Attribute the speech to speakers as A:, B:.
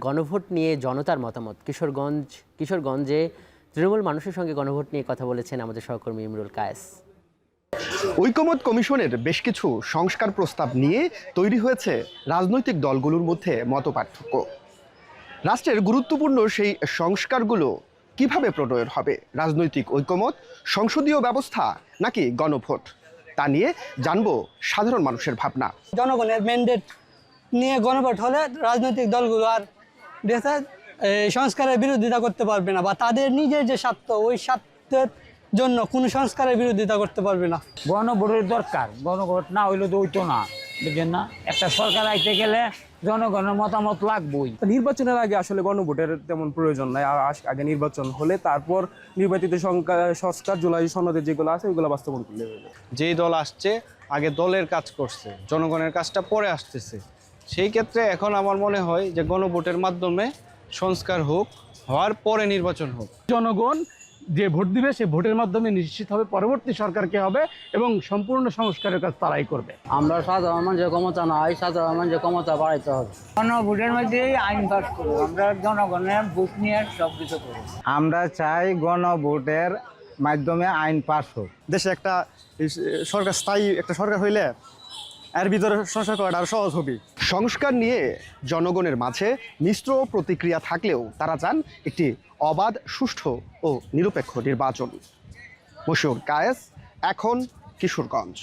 A: গণভোট নিয়ে জনতার মতামত। কিশোরগঞ্জে তৃণমূল মানুষের সঙ্গে গণভোট নিয়ে কথা বলেছেন আমাদের সহকর্মী ইমরুল কায়েস।
B: ঐকমত্য কমিশনের বেশ কিছু সংস্কার প্রস্তাব নিয়ে তৈরি হয়েছে রাজনৈতিক দলগুলোর মধ্যে মতপার্থক্য। রাষ্ট্রের গুরুত্বপূর্ণ সেই সংস্কারগুলো কিভাবে প্রণয়ন হবে? রাজনৈতিক ঐকমত, সংসদীয় ব্যবস্থা নাকি গণভোট? তা নিয়ে জানবো সাধারণ মানুষের ভাবনা।
C: জনগণের ম্যান্ডেট নিয়ে গণভোট হলে রাজনৈতিক দলগুলো আর দেশের সংস্কারের বিরোধিতা করতে পারবে না, বা তাদের নিজের যে স্বার্থ, ওই স্বার্থের জন্য কোনো সংস্কারের বিরোধিতা করতে পারবে না।
D: গণভোটের দরকার, গণভোট না হইলে তো হইতো না, বুঝলেন না? একটা সরকার আইতে গেলে জনগণের মতামত লাগবেই।
E: নির্বাচনের আগে আসলে গণভোটের তেমন প্রয়োজন নাই। আগে নির্বাচন হলে তারপর নির্বাচিত সংস্কার জুলাই সনদে যেগুলো আছে ওইগুলো বাস্তবায়ন করলে হবে।
F: যেই দল আসছে আগে দলের কাজ করছে, জনগণের কাজটা পরে আসতেছে। সেই ক্ষেত্রে এখন আমার মনে হয় যে গণভোটের মাধ্যমে সংস্কার হোক, হওয়ার পরে নির্বাচন হোক।
G: জনগণ যে ভোট দিবে সেই ভোটের মাধ্যমে নিশ্চিত হবে পরবর্তী সরকারকে হবে এবং সম্পূর্ণ সংস্কারের কাজ তারাই করবে।
D: আমরা সাধারণ মানুষের ক্ষমতা নাই, সাধারণ মানুষের ক্ষমতা বাড়াইতে হবে। গণভোটের মধ্যেই আইন পাস করবো, আমরা জনগণের ভোট নিয়ে সব কিছু করবো। আমরা চাই গণভোটের মাধ্যমে আইন পাস হোক।
E: দেশে একটা সরকার, স্থায়ী একটা সরকার হইলে এর ভিতরে সংস্কার করাটা আরো সহজ হবে।
B: সংস্কার নিয়ে জনগণের মাঝে মিশ্র প্রতিক্রিয়া থাকলেও তারা চান একটি অবাধ, সুষ্ঠু ও নিরপেক্ষ নির্বাচন। মশিউর কায়েস, এখন কিশোরগঞ্জ।